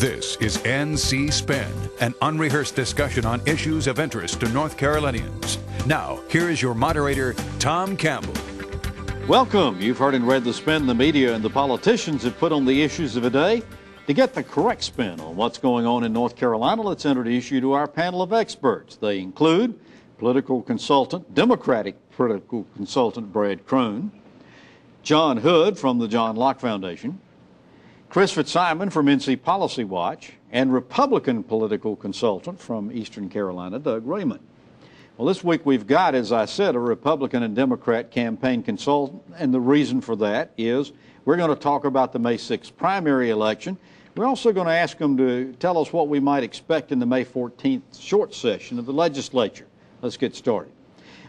This is NC Spin, an unrehearsed discussion on issues of interest to North Carolinians. Now, here is your moderator, Tom Campbell. Welcome. You've heard and read the spin the media and the politicians have put on the issues of the day. To get the correct spin on what's going on in North Carolina, let's introduce you to our panel of experts. They include political consultant, Democratic political consultant Brad Crone, John Hood from the John Locke Foundation, Chris Fitzsimon from NC Policy Watch, and Republican political consultant from Eastern Carolina, Doug Raymond. Well, this week we've got, as I said, a Republican and Democrat campaign consultant, and the reason for that is we're going to talk about the May 6th primary election. We're also going to ask them to tell us what we might expect in the May 14th short session of the legislature. Let's get started.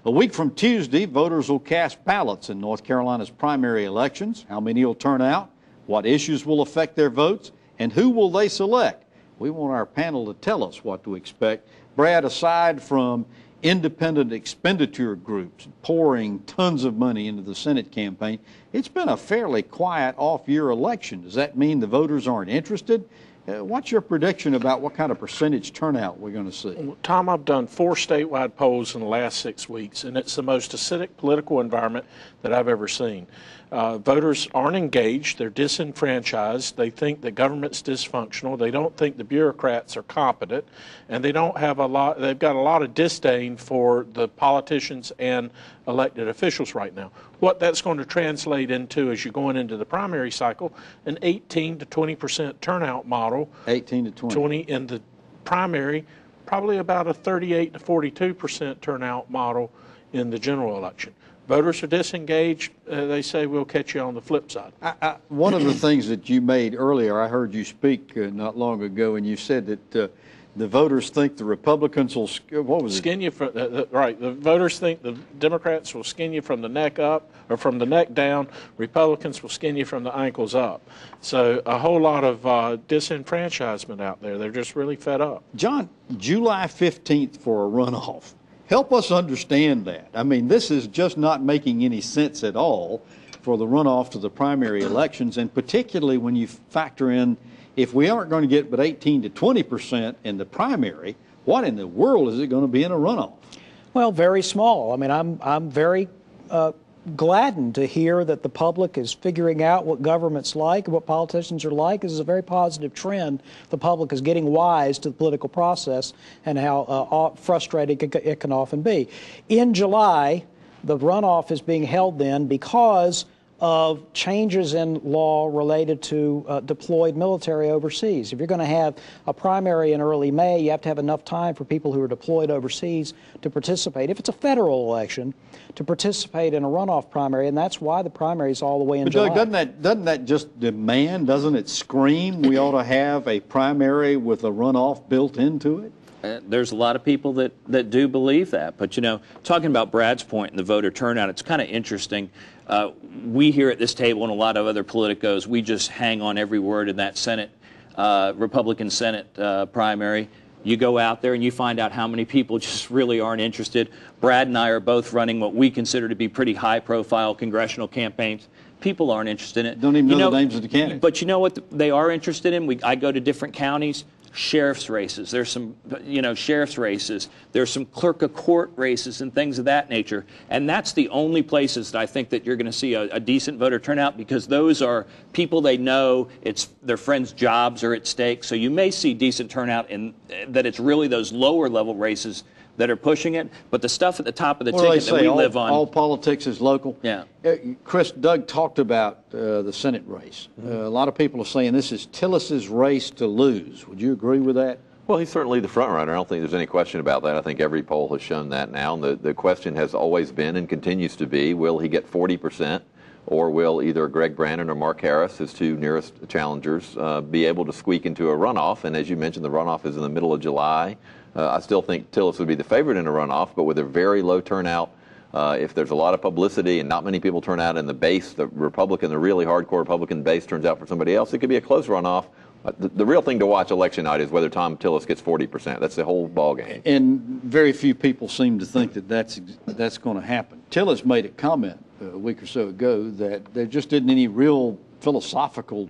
A week from Tuesday, voters will cast ballots in North Carolina's primary elections. How many will turn out? What issues will affect their votes? And who will they select? We want our panel to tell us what to expect. Brad, aside from independent expenditure groups pouring tons of money into the Senate campaign, it's been a fairly quiet off-year election. Does that mean the voters aren't interested? What's your prediction about what kind of percentage turnout we're going to see? Well, Tom, I've done 4 statewide polls in the last 6 weeks, and it's the most acidic political environment that I've ever seen. Voters aren't engaged. They're disenfranchised. They think the government's dysfunctional. They don't think the bureaucrats are competent, and they've got a lot of disdain for the politicians and elected officials right now. What that's going to translate into as you're going into the primary cycle, an 18 to 20% turnout model. 18 to 20. 20 in the primary, probably about a 38 to 42% turnout model in the general election. Voters are disengaged. They say we'll catch you on the flip side. One of the things that you made earlier, I heard you speak not long ago, and you said that the voters think the Republicans will, skin you from, right, the voters think the Democrats will skin you from the neck up or from the neck down. Republicans will skin you from the ankles up. So a whole lot of disenfranchisement out there. They're just really fed up. John, July 15th for a runoff. Help us understand that. I mean, this is just not making any sense at all for the runoff to the primary elections, and particularly when you factor in if we aren't going to get but 18 to 20% in the primary, what in the world is it going to be in a runoff? Well, very small. I mean, I'm very gladdened to hear that the public is figuring out what government's like and what politicians are like. This is a very positive trend. The public is getting wise to the political process and how frustrating it can often be. In July, the runoff is being held then because of changes in law related to deployed military overseas. If you're going to have a primary in early May, you have to have enough time for people who are deployed overseas to participate. If it's a federal election, to participate in a runoff primary, and that's why the primary is all the way in July. Doug, doesn't that just demand, doesn't it scream we ought to have a primary with a runoff built into it? There's a lot of people that do believe that. But, you know, talking about Brad's point and the voter turnout, it's kind of interesting. We here at this table and a lot of other politicos, we just hang on every word in that Senate, Republican Senate primary. You go out there and you find out how many people just really aren't interested. Brad and I are both running what we consider to be pretty high-profile congressional campaigns. People aren't interested in it. Don't even know the names of the candidates. But you know what they are interested in? I go to different counties. Sheriff's races. There's some, sheriff's races. There's some clerk of court races and things of that nature. And that's the only places that I think that you're going to see a decent voter turnout, because those are people they know. It's their friends' jobs are at stake. So you may see decent turnout in that. It's really those lower level races that are pushing it, but the stuff at the top of the ticket that we live on. All politics is local. Yeah. Chris, Doug talked about the Senate race. A lot of people are saying this is Tillis's race to lose. Would you agree with that? Well, he's certainly the front runner. I don't think there's any question about that. I think every poll has shown that now. And the question has always been and continues to be, will he get 40%? Or will either Greg Brannon or Mark Harris, his 2 nearest challengers, be able to squeak into a runoff? And as you mentioned, the runoff is in the middle of July. I still think Tillis would be the favorite in a runoff, but with a very low turnout, if there's a lot of publicity and not many people turn out and the base, the really hardcore Republican base turns out for somebody else, it could be a close runoff. The real thing to watch election night is whether Tom Tillis gets 40%. That's the whole ballgame. And very few people seem to think that that's going to happen. Tillis made a comment a week or so ago that there just isn't any real philosophical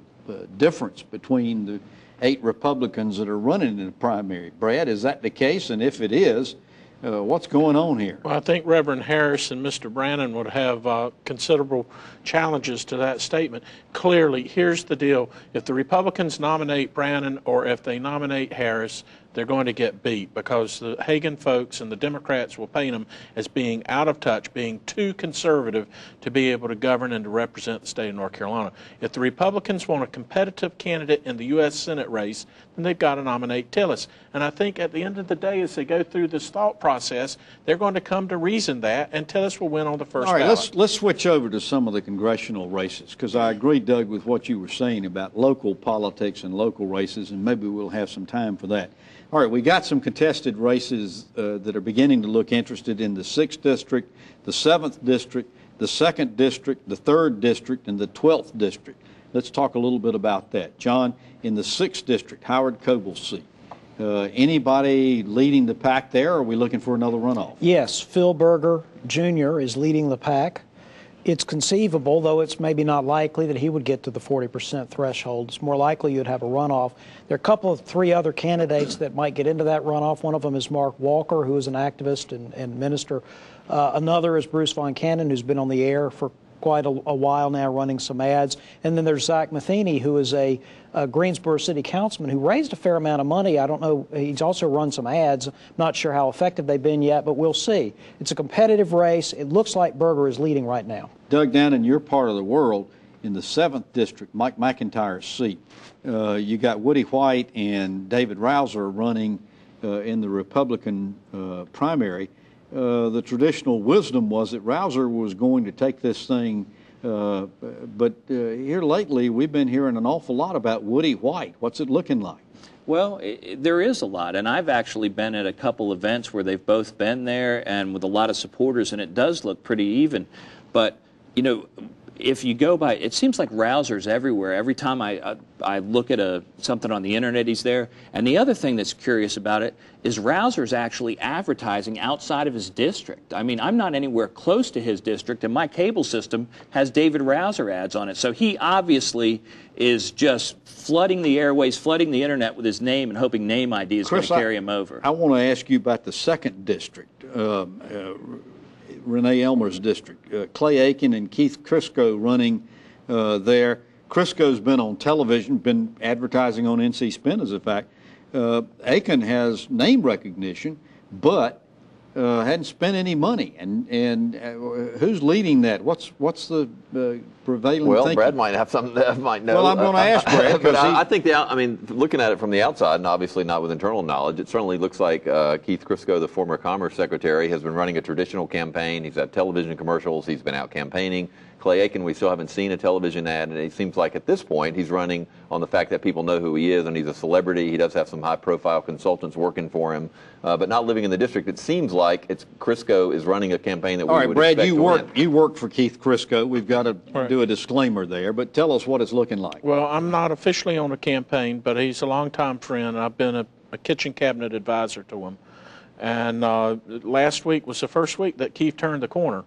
difference between the 8 Republicans that are running in the primary. Brad, is that the case? And if it is, what's going on here? Well, I think Reverend Harris and Mr. Brannon would have considerable challenges to that statement. Clearly, here's the deal. If the Republicans nominate Brannon or if they nominate Harris, they're going to get beat because the Hagan folks and the Democrats will paint them as being out of touch, being too conservative to be able to govern and to represent the state of North Carolina. If the Republicans want a competitive candidate in the U.S. Senate race, then they've got to nominate Tillis. And I think at the end of the day, as they go through this thought process, they're going to come to reason that, and Tillis will win on the first ballot. All right, let's switch over to some of the congressional races, because I agree, Doug, with what you were saying about local politics and local races, and maybe we'll have some time for that. All right, we got some contested races that are beginning to look interested in the 6th District, the 7th District, the 2nd District, the 3rd District, and the 12th District. Let's talk a little bit about that. John, in the 6th District, Howard Coble's seat, anybody leading the pack there, or are we looking for another runoff? Yes, Phil Berger Jr. is leading the pack. It's conceivable, though it's maybe not likely, that he would get to the 40% threshold. It's more likely you'd have a runoff. There are a couple of 3 other candidates that might get into that runoff. One of them is Mark Walker, who is an activist and minister. Another is Bruce Von Cannon, who's been on the air for quite a while now, running some ads. And then there's Zach Matheny, who is a Greensboro City Councilman who raised a fair amount of money. I don't know. He's also run some ads. Not sure how effective they've been yet, but we'll see. It's a competitive race. It looks like Berger is leading right now. Doug, down in your part of the world, in the 7th District, Mike McIntyre's seat, you got Woody White and David Rouser running in the Republican primary. The traditional wisdom was that Rouser was going to take this thing, but here lately we've been hearing an awful lot about Woody White. What's it looking like? Well, there is a lot, and I've actually been at a couple events where they've both been there and with a lot of supporters, and it does look pretty even. But, you know, if you go by, it seems like Rouser's everywhere. Every time I look at something on the internet, he's there. And the other thing that's curious about it is Rouser's actually advertising outside of his district. I mean, I'm not anywhere close to his district, and my cable system has David Rouser ads on it. So he obviously is just flooding the airways, flooding the internet with his name and hoping name ID is going to carry him over. I want to ask you about the 2nd District. Renee Elmer's district. Clay Aiken and Keith Crisco running there. Crisco's been on television, been advertising on NC Spin as a fact. Aiken has name recognition, but hadn't spent any money. And who's leading that? What's the prevailing thinking? Brad might have something that might know. Well, I'm going to ask Brad. But I think, looking at it from the outside, and obviously not with internal knowledge, it certainly looks like Keith Crisco, the former Commerce Secretary, has been running a traditional campaign. He's had television commercials. He's been out campaigning. Clay Aiken, we still haven't seen a television ad, and it seems like at this point he's running on the fact that people know who he is, and he's a celebrity. He does have some high-profile consultants working for him, but not living in the district. It seems like Crisco is running a campaign that we would Brad, expect to win. you work for Keith Crisco. We've got to do a disclaimer there, but tell us what it's looking like. Well, I'm not officially on a campaign, but he's a longtime friend. I've been a kitchen cabinet advisor to him. And last week was the first week that Keith turned the corner.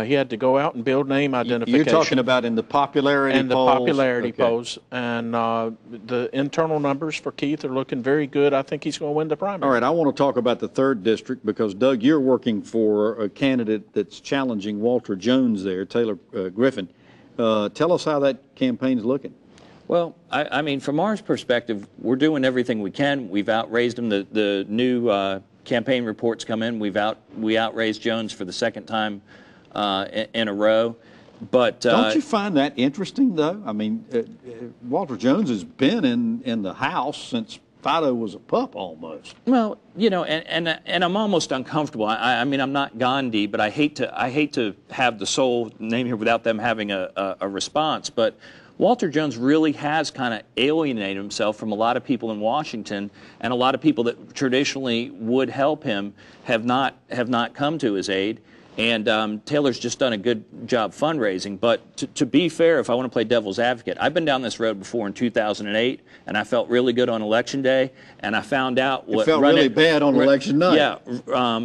He had to go out and build name identification. You're talking about in the popularity and polls? The popularity polls. And the internal numbers for Keith are looking very good. I think he's going to win the primary. All right, I want to talk about the 3rd District because, Doug, you're working for a candidate that's challenging Walter Jones there, Taylor Griffin. Tell us how that campaign's looking. Well, I mean, from our perspective, we're doing everything we can. We've outraised him. The new campaign reports come in. We outraised Jones for the 2nd time in a row. But don't you find that interesting, though? I mean, Walter Jones has been in the House since Fido was a pup almost. Well, you know, and I'm almost uncomfortable. I mean, I'm not Gandhi, but I hate to have the soul name here without them having a response. But Walter Jones really has kind of alienated himself from a lot of people in Washington, and a lot of people that traditionally would help him have not come to his aid. And Taylor's just done a good job fundraising. But to be fair, if I want to play devil's advocate, I've been down this road before in 2008, and I felt really good on Election Day, and I found out what... It felt really bad on election night. Yeah,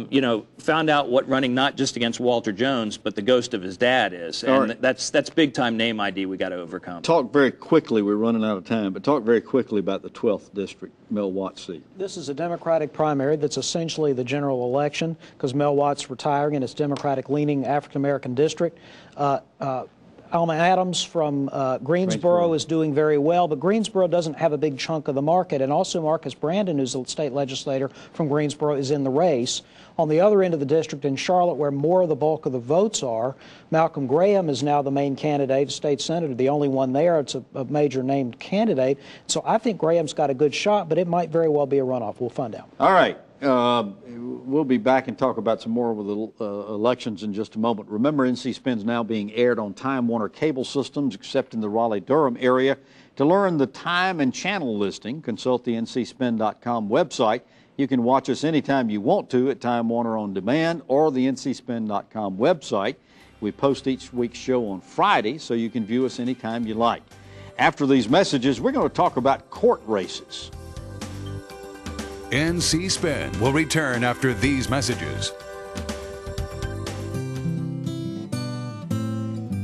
you know, found out what running not just against Walter Jones, but the ghost of his dad is. And that's big-time name ID we got to overcome. Talk very quickly, we're running out of time, but talk very quickly about the 12th District, Mel Watt's seat. This is a Democratic primary that's essentially the general election because Mel Watt's retiring and it's Democratic-leaning African-American district. Alma Adams from Greensboro is doing very well, but Greensboro doesn't have a big chunk of the market. And also Marcus Brandon, who's a state legislator from Greensboro, is in the race. On the other end of the district in Charlotte, where more of the bulk of the votes are, Malcolm Graham is now the main candidate, state senator, the only one there. It's a major named candidate. So I think Graham's got a good shot, but it might very well be a runoff. We'll find out. All right. We'll be back and talk about some more with the elections in just a moment. Remember, NC Spin's now being aired on Time Warner cable systems, except in the Raleigh-Durham area. To learn the time and channel listing, consult the ncspin.com website. You can watch us anytime you want to at Time Warner On Demand or the ncspin.com website. We post each week's show on Friday, so you can view us anytime you like. After these messages, we're going to talk about court races. NC Spin will return after these messages.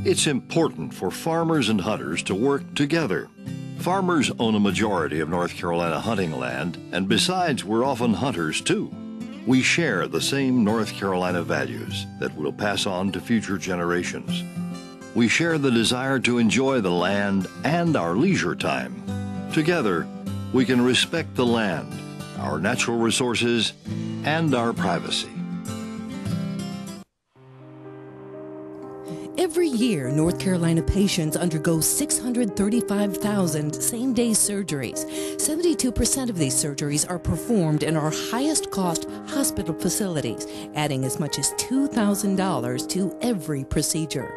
It's important for farmers and hunters to work together. Farmers own a majority of North Carolina hunting land, and besides, we're often hunters too. We share the same North Carolina values that we'll pass on to future generations. We share the desire to enjoy the land and our leisure time. Together, we can respect the land, our natural resources, and our privacy. Every year, North Carolina patients undergo 635,000 same-day surgeries. 72% of these surgeries are performed in our highest-cost hospital facilities, adding as much as $2,000 to every procedure.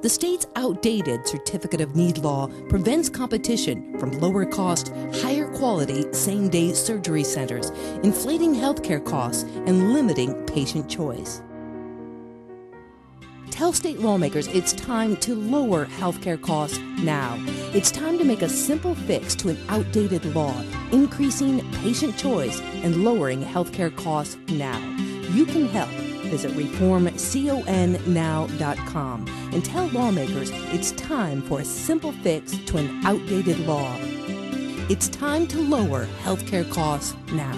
The state's outdated Certificate of Need law prevents competition from lower-cost, higher-quality same-day surgery centers, inflating healthcare costs and limiting patient choice. Tell state lawmakers it's time to lower healthcare costs now. It's time to make a simple fix to an outdated law, increasing patient choice and lowering healthcare costs now. You can help. Visit reformconnow.com and tell lawmakers it's time for a simple fix to an outdated law. It's time to lower healthcare costs now.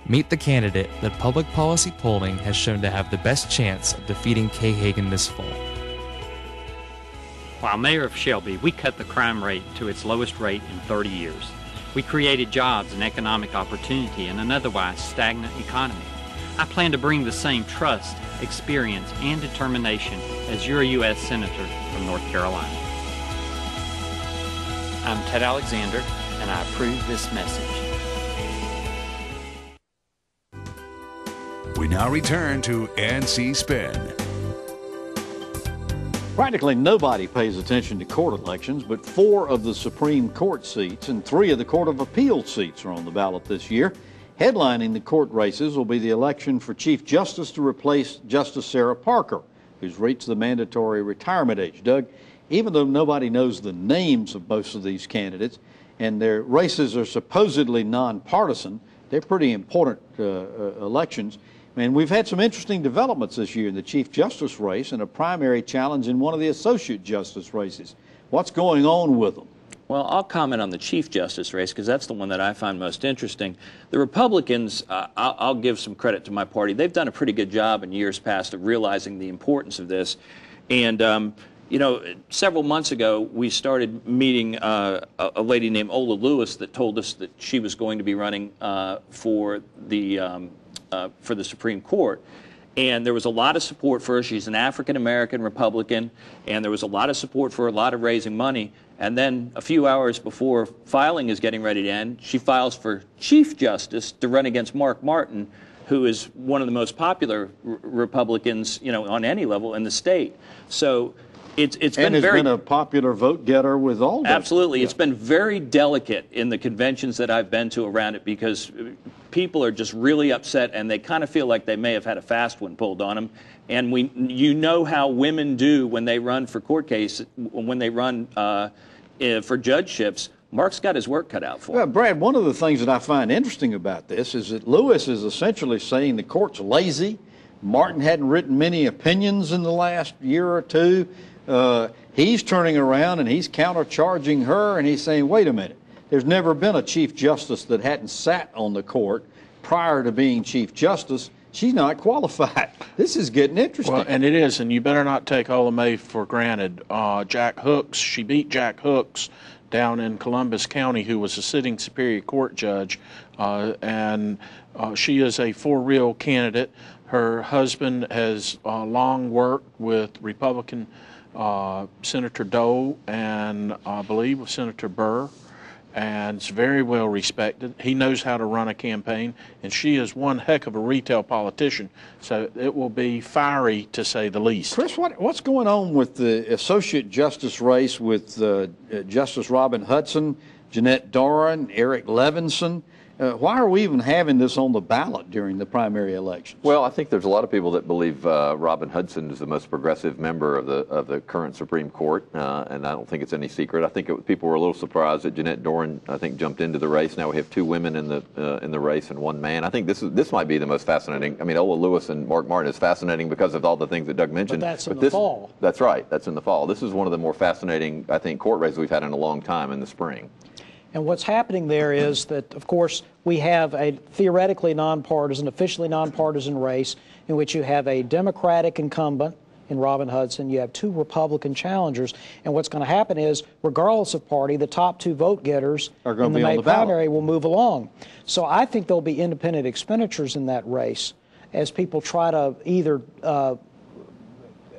Meet the candidate that public policy polling has shown to have the best chance of defeating Kay Hagan this fall. While mayor of Shelby, we cut the crime rate to its lowest rate in 30 years. We created jobs and economic opportunity in an otherwise stagnant economy. I plan to bring the same trust, experience, and determination as your U.S. Senator from North Carolina. I'm Ted Alexander, and I approve this message. We now return to NC Spin. Practically nobody pays attention to court elections, but 4 of the Supreme Court seats and 3 of the Court of Appeal seats are on the ballot this year. Headlining the court races will be the election for Chief Justice to replace Justice Sarah Parker, who's reached the mandatory retirement age. Doug, even though nobody knows the names of most of these candidates, and their races are supposedly nonpartisan, they're pretty important elections. And we've had some interesting developments this year in the Chief Justice race and a primary challenge in one of the Associate Justice races. What's going on with them? Well, I'll comment on the Chief Justice race because that's the one that I find most interesting. The Republicans, I'll give some credit to my party. They've done a pretty good job in years past of realizing the importance of this. And, you know, several months ago, we started meeting a lady named Ola Lewis that told us that she was going to be running for the Supreme Court. And there was a lot of support for her. She's an African-American Republican, and there was a lot of support for her, a lot of raising money. And then a few hours before filing is getting ready to end, she files for Chief Justice to run against Mark Martin, who is one of the most popular Republicans, you know, on any level in the state. So It's and been has been a popular vote getter with all those. Absolutely. It's been very delicate in the conventions that I've been to around it because people are just really upset and they kind of feel like they may have had a fast one pulled on them. And you know how women do when they run for court cases, when they run for judgeships. Mark's got his work cut out for him. Well, Brad, one of the things that I find interesting about this is that Lewis is essentially saying the court's lazy. Martin hadn't written many opinions in the last year or two. He's turning around and he's countercharging her, and he's saying, wait a minute, there's never been a Chief Justice that hadn't sat on the court prior to being Chief Justice. She's not qualified. This is getting interesting. Well, and it is, and you better not take Ola May for granted. Jack Hooks, she beat Jack Hooks down in Columbus County, who was a sitting Superior Court judge, and she is a for-real candidate. Her husband has long worked with Republican Senator Dole and I believe with Senator Burr, and is very well respected. He knows how to run a campaign, and she is one heck of a retail politician, so it will be fiery to say the least. Chris, what's going on with the Associate Justice race with Justice Robin Hudson, Jeanette Doran, Eric Levinson? Why are we even having this on the ballot during the primary elections? Well, I think there's a lot of people that believe Robin Hudson is the most progressive member of the current Supreme Court, and I don't think it's any secret. I think people were a little surprised that Jeanette Doran, I think, jumped into the race. Now we have two women in the race and one man. I think this might be the most fascinating. I mean, Ola Lewis and Mark Martin is fascinating because of all the things that Doug mentioned. But that's in the fall. That's right. That's in the fall. This is one of the more fascinating, I think, court races we've had in a long time in the spring. And what's happening there is that, of course, we have a theoretically nonpartisan, officially nonpartisan race in which you have a Democratic incumbent in Robin Hudson, you have two Republican challengers, and what's going to happen is, regardless of party, the top two vote getters in the May primary will move along. So I think there'll be independent expenditures in that race as people try to either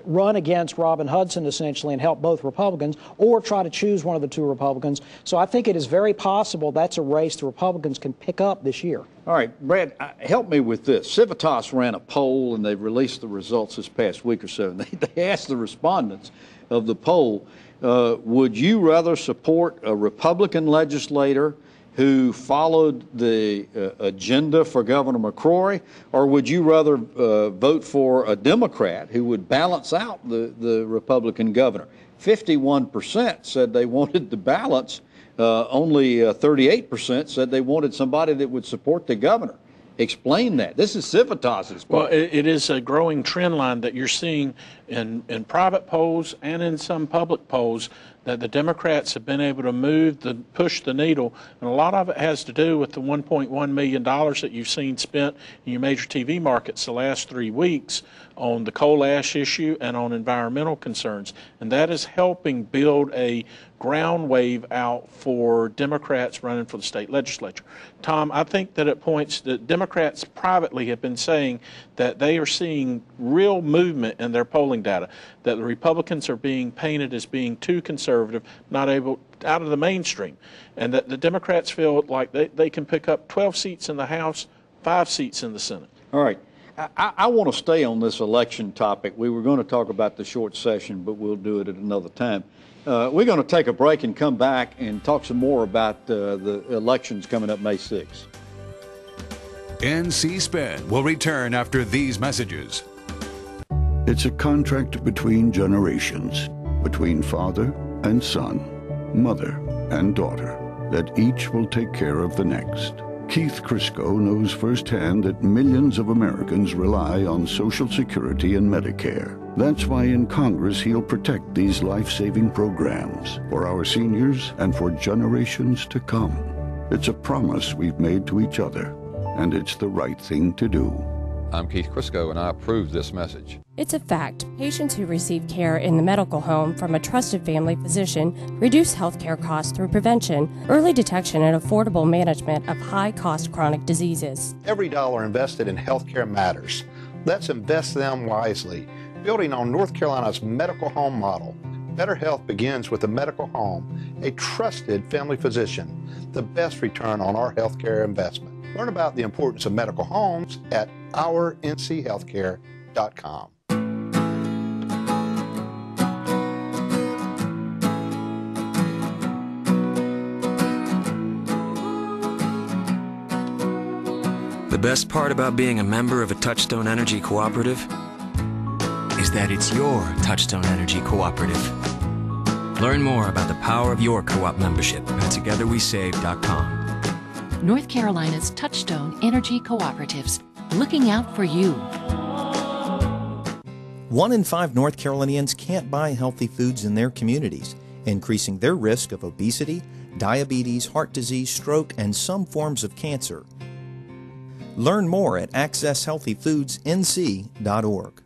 run against Robin Hudson, essentially, and help both Republicans, or try to choose one of the two Republicans. So I think it is very possible that's a race the Republicans can pick up this year. All right, Brad, help me with this. Civitas ran a poll, and they released the results this past week or so. And they asked the respondents of the poll, would you rather support a Republican legislator who followed the agenda for Governor McCrory, or would you rather vote for a Democrat who would balance out the Republican governor? 51% said they wanted the balance. Only 38% said they wanted somebody that would support the governor. Explain that. This is Civitas's poll. Well, it is a growing trend line that you're seeing in private polls and in some public polls, that the Democrats have been able to push the needle, and a lot of it has to do with the $1.1 million that you've seen spent in your major TV markets the last 3 weeks on the coal ash issue and on environmental concerns, and that is helping build a ground wave out for Democrats running for the state legislature. Tom, I think that it points that Democrats privately have been saying that they are seeing real movement in their polling data, that the Republicans are being painted as being too conservative, not able out of the mainstream, and that the Democrats feel like they can pick up 12 seats in the House, 5 seats in the Senate. All right. I want to stay on this election topic. We were going to talk about the short session, but we'll do it at another time. We're going to take a break and come back and talk some more about the elections coming up May 6th. NC Spin will return after these messages. It's a contract between generations, between father and son, mother and daughter, that each will take care of the next. Keith Crisco knows firsthand that millions of Americans rely on Social Security and Medicare. That's why in Congress he'll protect these life-saving programs for our seniors and for generations to come. It's a promise we've made to each other, and it's the right thing to do. I'm Keith Crisco, and I approve this message. It's a fact. Patients who receive care in the medical home from a trusted family physician reduce health care costs through prevention, early detection, and affordable management of high-cost chronic diseases. Every dollar invested in health care matters. Let's invest them wisely, building on North Carolina's medical home model. Better health begins with a medical home, a trusted family physician, the best return on our health care investment. Learn about the importance of medical homes at ournchealthcare.com. The best part about being a member of a Touchstone Energy cooperative is that it's your Touchstone Energy cooperative. Learn more about the power of your co-op membership at togetherwesave.com. North Carolina's Touchstone Energy Cooperatives, looking out for you. 1 in 5 North Carolinians can't buy healthy foods in their communities, increasing their risk of obesity, diabetes, heart disease, stroke, and some forms of cancer. Learn more at accesshealthyfoodsnc.org.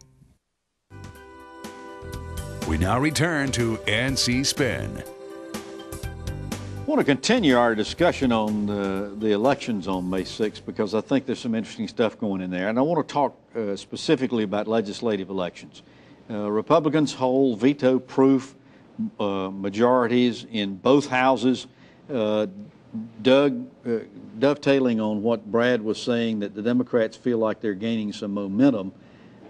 We now return to NC Spin. I want to continue our discussion on the elections on May 6th because I think there's some interesting stuff going in there. And I want to talk specifically about legislative elections. Republicans hold veto-proof majorities in both houses. Dovetailing on what Brad was saying, that the Democrats feel like they're gaining some momentum,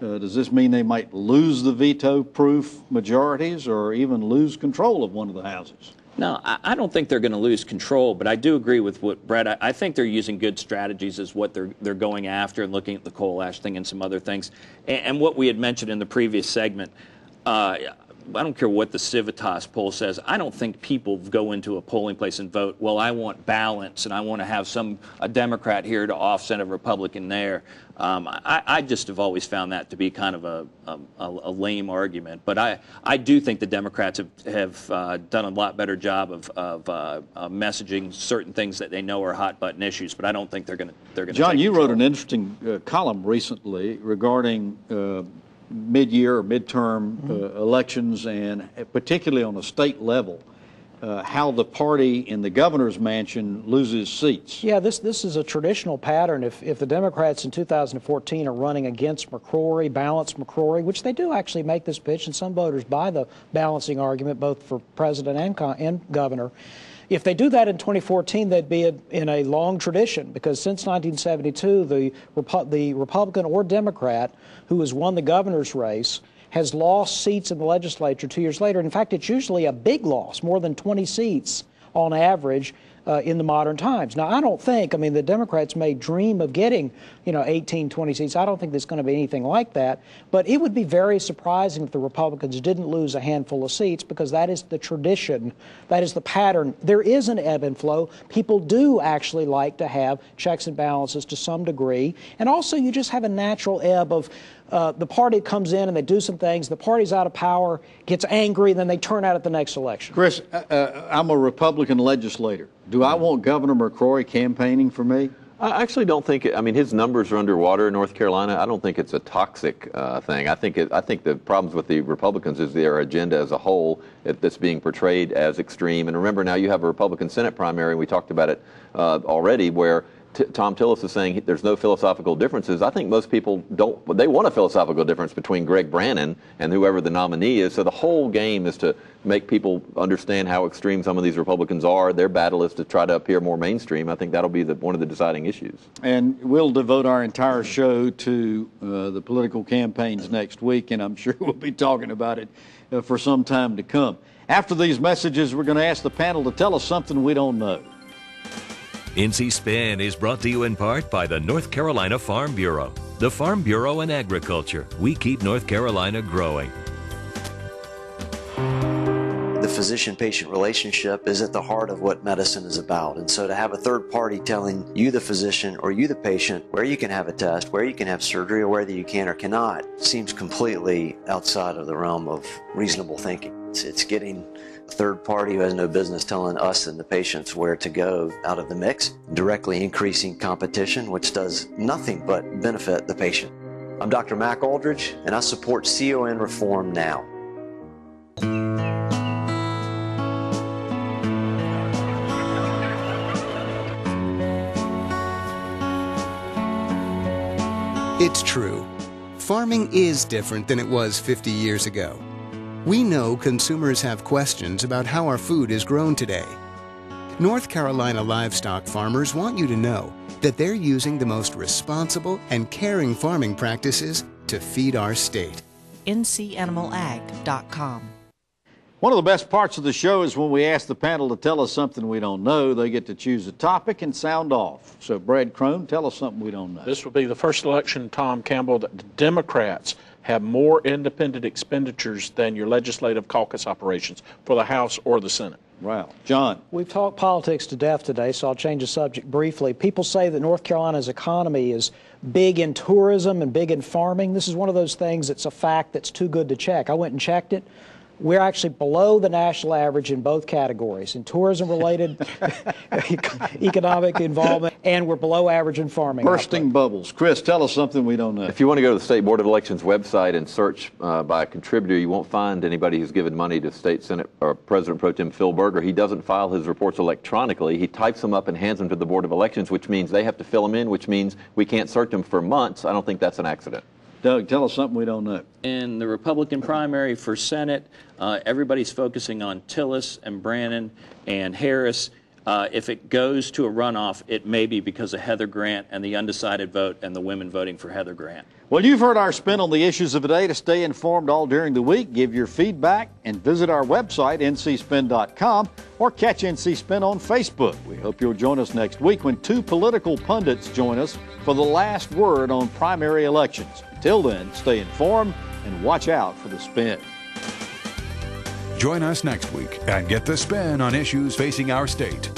does this mean they might lose the veto-proof majorities or even lose control of one of the houses? No, I don't think they're going to lose control, but I do agree with what Brad. I think they're using good strategies as what they're going after and looking at the coal ash thing and some other things. And what we had mentioned in the previous segment, I don't care what the Civitas poll says. I don't think people go into a polling place and vote, well, I want balance and I want to have a Democrat here to offset a Republican there. I just have always found that to be kind of a lame argument. But I do think the Democrats have done a lot better job of messaging certain things that they know are hot button issues. But I don't think they're going to. John, you wrote an interesting column recently regarding mid-year or midterm elections, and particularly on a state level, how the party in the governor's mansion loses seats. Yeah, this is a traditional pattern. If the Democrats in 2014 are running against McCrory, balanced McCrory, which they do actually make this pitch, and some voters buy the balancing argument both for president and governor. If they do that in 2014, they'd be in a long tradition, because since 1972, the Republican or Democrat who has won the governor's race has lost seats in the legislature 2 years later. In fact, it's usually a big loss, more than 20 seats on average in the modern times. Now, I don't think, the Democrats may dream of getting, 18, 20 seats. I don't think there's going to be anything like that. But it would be very surprising if the Republicans didn't lose a handful of seats, because that is the tradition. That is the pattern. There is an ebb and flow. People do actually like to have checks and balances to some degree. And also, you just have a natural ebb of the party comes in and they do some things, the party's out of power, gets angry, and then they turn out at the next election. Chris, I'm a Republican legislator. Do I want Governor McCrory campaigning for me? I actually don't think, his numbers are underwater in North Carolina. I don't think it's a toxic thing. I think the problems with the Republicans is their agenda as a whole that's being portrayed as extreme. And remember, now you have a Republican Senate primary, and we talked about it already, where Tom Tillis is saying there's no philosophical differences. I think most people they want a philosophical difference between Greg Brannon and whoever the nominee is. So the whole game is to make people understand how extreme some of these Republicans are. Their battle is to try to appear more mainstream. I think that'll be one of the deciding issues. And we'll devote our entire show to the political campaigns next week, and I'm sure we'll be talking about it for some time to come. After these messages, we're going to ask the panel to tell us something we don't know. NC Spin is brought to you in part by the North Carolina Farm Bureau. The Farm Bureau and Agriculture. We keep North Carolina growing. The physician-patient relationship is at the heart of what medicine is about. And so to have a third party telling you, the physician, or you, the patient, where you can have a test, where you can have surgery, or whether you can or cannot, seems completely outside of the realm of reasonable thinking. It's getting a third party who has no business telling us and the patients where to go out of the mix, directly increasing competition, which does nothing but benefit the patient. I'm Dr. Mac Aldridge, and I support CON reform now. It's true. Farming is different than it was 50 years ago. We know consumers have questions about how our food is grown today. North Carolina livestock farmers want you to know that they're using the most responsible and caring farming practices to feed our state. NCAnimalag.com. One of the best parts of the show is when we ask the panel to tell us something we don't know. They get to choose a topic and sound off. So, Brad Crone, tell us something we don't know. This will be the first election, Tom Campbell, that the Democrats have more independent expenditures than your legislative caucus operations for the House or the Senate. Wow. John. We've talked politics to death today, so I'll change the subject briefly. People say that North Carolina's economy is big in tourism and big in farming. This is one of those things that's a fact that's too good to check. I went and checked it. We're actually below the national average in both categories, in tourism-related economic involvement, and we're below average in farming. Bursting bubbles. Chris, tell us something we don't know. If you want to go to the State Board of Elections website and search by a contributor, you won't find anybody who's given money to State Senate or President Pro Tem Phil Berger. He doesn't file his reports electronically. He types them up and hands them to the Board of Elections, which means they have to fill them in, which means we can't search them for months. I don't think that's an accident. Doug, tell us something we don't know. In the Republican primary for Senate, everybody's focusing on Tillis and Brannon and Harris. If it goes to a runoff, it may be because of Heather Grant and the undecided vote and the women voting for Heather Grant. Well, you've heard our spin on the issues of the day. To stay informed all during the week, give your feedback and visit our website, ncspin.com, or catch NC Spin on Facebook. We hope you'll join us next week when two political pundits join us for the last word on primary elections. Until then, stay informed and watch out for the spin. Join us next week and get the spin on issues facing our state.